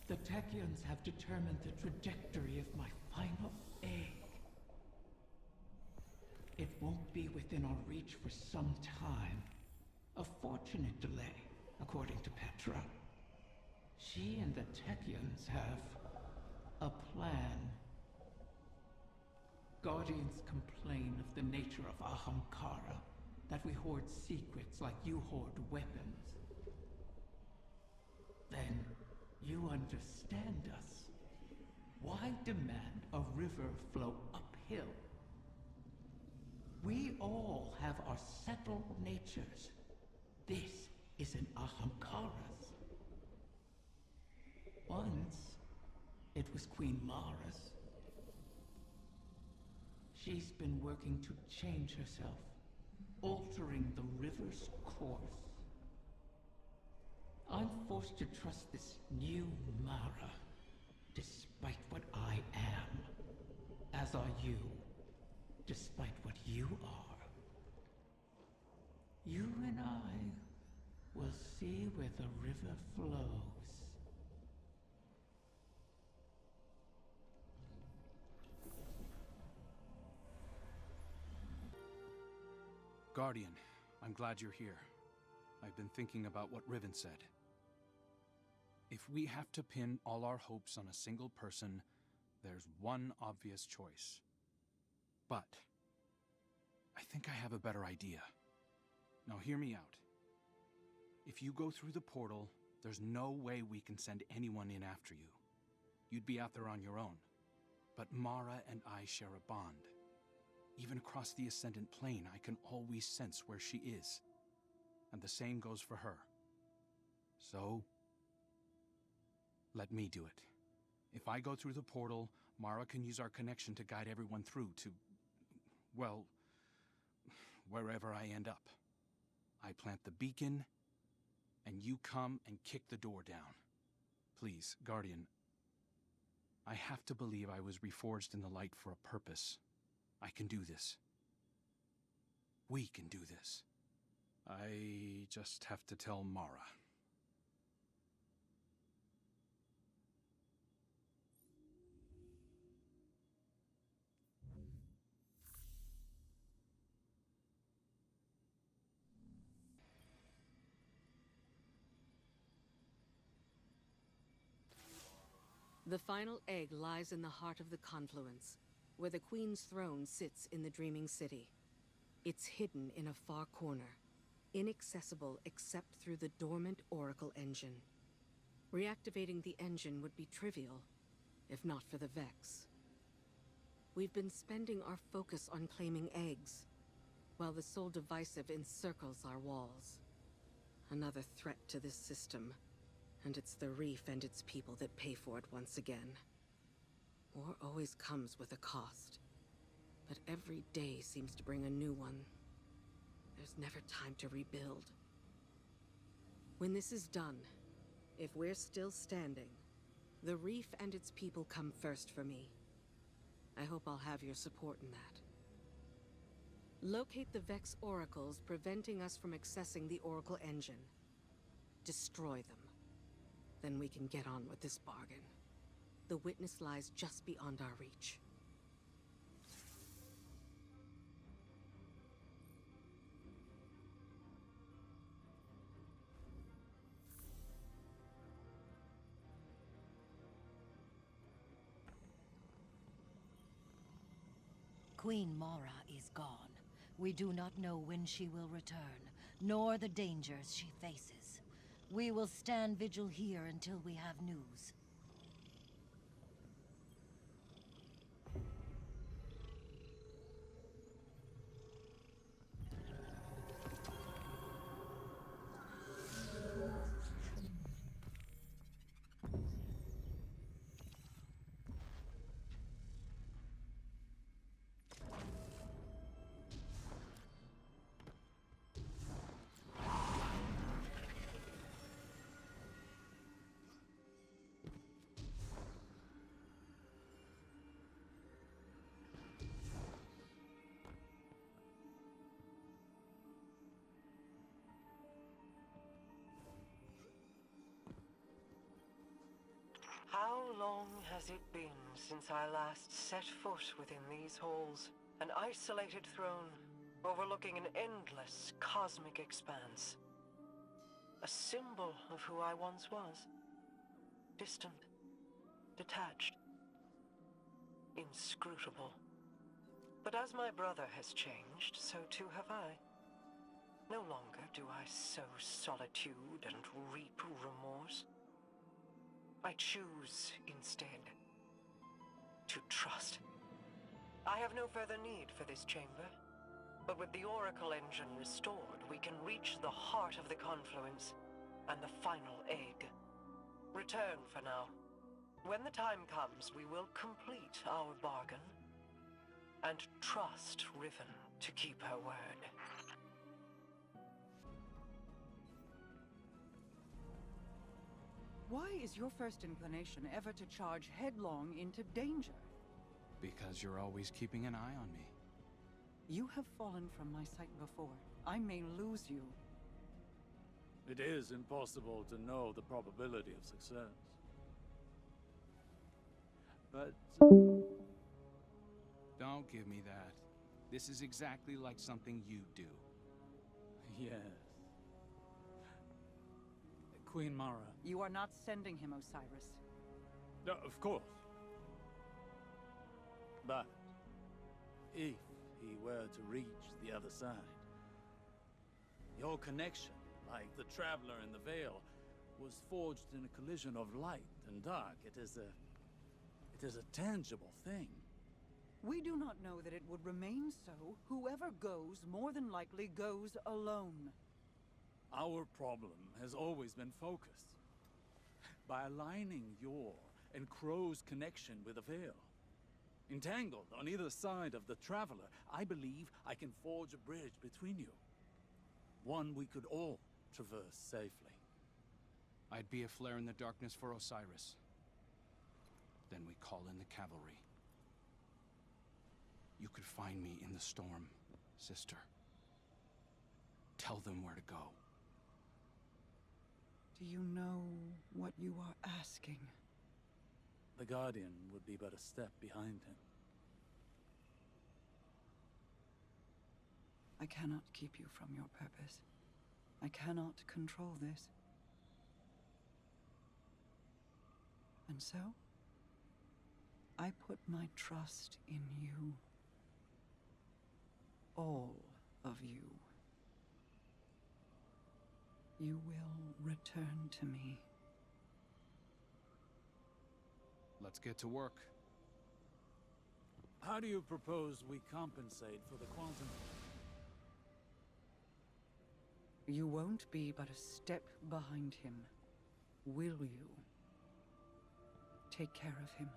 The Techians have determined the trajectory of my final egg. It won't be within our reach for some time. A fortunate delay, according to Petra. She and the Techians have a plan. Guardians complain of the nature of Ahamkara, that we hoard secrets like you hoard weapons. Then you understand us. Why demand a river flow uphill? We all have our settled natures. This is an Ahamkara's. Once, it was Queen Mara's. She's been working to change herself, altering the river's course. I'm forced to trust this new Mara, despite what I am. As are you, despite what you are. You and I will see where the river flows. Guardian, I'm glad you're here. I've been thinking about what Riven said. If we have to pin all our hopes on a single person, there's one obvious choice. But I think I have a better idea. Now hear me out. If you go through the portal, there's no way we can send anyone in after you. You'd be out there on your own. But Mara and I share a bond. Even across the Ascendant Plane, I can always sense where she is. And the same goes for her. So, let me do it. If I go through the portal, Mara can use our connection to guide everyone through to, well, wherever I end up. I plant the beacon, and you come and kick the door down. Please, Guardian, I have to believe I was reforged in the light for a purpose. I can do this. We can do this. I just have to tell Mara. The final egg lies in the heart of the confluence, where the Queen's throne sits in the Dreaming City. It's hidden in a far corner, inaccessible except through the dormant Oracle engine. Reactivating the engine would be trivial, if not for the Vex. We've been spending our focus on claiming eggs, while the Soul Divisive encircles our walls. Another threat to this system, and it's the Reef and its people that pay for it once again. War always comes with a cost, but every day seems to bring a new one. There's never time to rebuild. When this is done, if we're still standing, the Reef and its people come first for me. I hope I'll have your support in that. Locate the Vex oracles preventing us from accessing the Oracle engine. Destroy them. Then we can get on with this bargain. The witness lies just beyond our reach. Queen Mara is gone. We do not know when she will return, nor the dangers she faces. We will stand vigil here until we have news. How long has it been since I last set foot within these halls? An isolated throne, overlooking an endless cosmic expanse. A symbol of who I once was. Distant, detached, inscrutable. But as my brother has changed, so too have I. No longer do I sow solitude and reap remorse. I choose, instead, to trust. I have no further need for this chamber, but with the Oracle engine restored, we can reach the heart of the confluence and the final egg. Return for now. When the time comes, we will complete our bargain and trust Riven to keep her word. Why is your first inclination ever to charge headlong into danger? Because you're always keeping an eye on me. You have fallen from my sight before. I may lose you. It is impossible to know the probability of success. But... Don't give me that. This is exactly like something you do. yes. Queen Mara. You are not sending him, Osiris. No, of course. But if he were to reach the other side, your connection, like the traveler in the veil, was forged in a collision of light and dark. It is a tangible thing. We do not know that it would remain so. Whoever goes, more than likely goes alone. Our problem has always been focus. By aligning your and Crow's connection with the veil, entangled on either side of the traveler, I believe I can forge a bridge between you. One we could all traverse safely. I'd be a flare in the darkness for Osiris. Then we call in the cavalry. You could find me in the storm, sister. Tell them where to go. Do you know what you are asking? The Guardian would be but a step behind him. I cannot keep you from your purpose. I cannot control this. And so, I put my trust in you. All of you. You will return to me. Let's get to work. How do you propose we compensate for the quantum? You won't be but a step behind him, will you? Take care of him.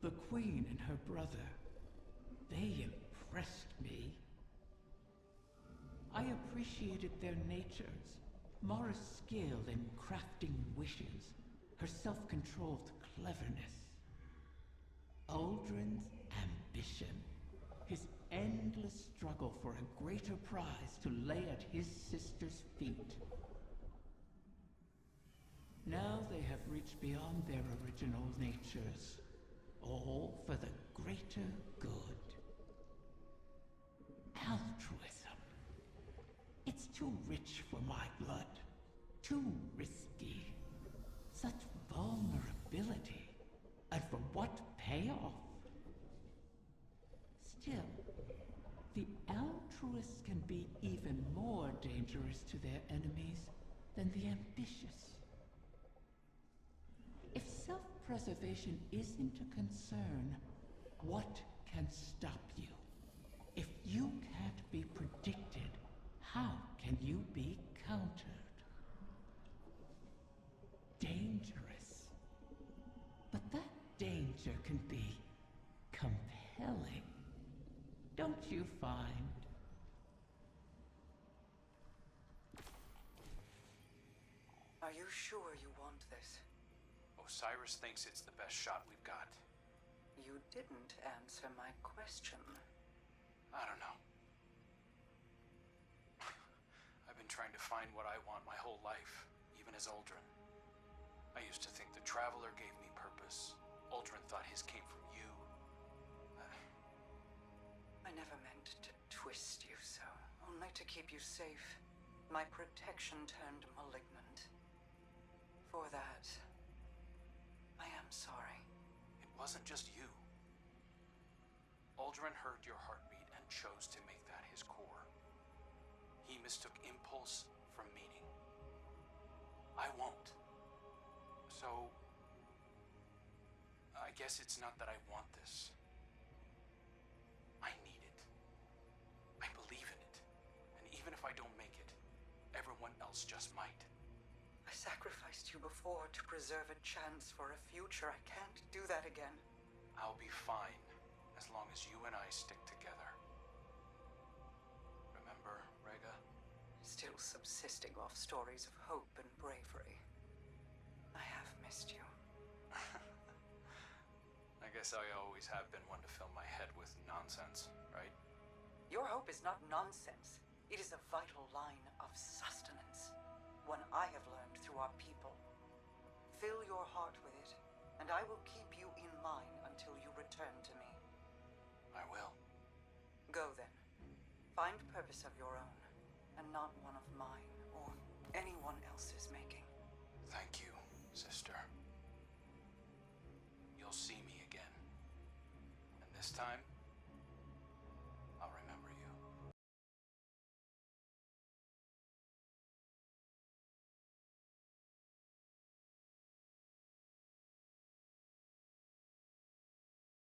The Queen and her brother, they impressed me. I appreciated their natures, Mara's skill in crafting wishes, her self-controlled cleverness. Uldren's ambition, his endless struggle for a greater prize to lay at his sister's feet. Now they have reached beyond their original natures, all for the greater good. Altruism. It's too rich for my blood. Too risky. Such vulnerability. And for what payoff? Still, the altruists can be even more dangerous to their enemies than the ambitious. If self-preservation isn't a concern, what can stop you? If you can't be predicted, how can you be countered? Dangerous. But that danger can be compelling. Don't you find? Are you sure you want this? Osiris thinks it's the best shot we've got. You didn't answer my question. I don't know. I've been trying to find what I want my whole life, even as Uldren. I used to think the Traveler gave me purpose. Uldren thought his came from you. I never meant to twist you so, only to keep you safe. My protection turned malignant. For that, I am sorry. It wasn't just you. Uldren heard your heartbeat and chose to make that his core. He mistook impulse for meaning. I won't. So, I guess it's not that I want this. I need it. I believe in it. And even if I don't make it, everyone else just might. I sacrificed you before to preserve a chance for a future. I can't do that again. I'll be fine, as long as you and I stick together. Remember, Rega? Still subsisting off stories of hope and bravery. I have missed you. I guess I always have been one to fill my head with nonsense, right? Your hope is not nonsense. It is a vital line of sustenance. One I have learned through our people. Fill your heart with it, and I will keep you in mine until you return to me. I will. Go then. Find purpose of your own, and not one of mine or anyone else's making. Thank you, sister. You'll see me again. And this time,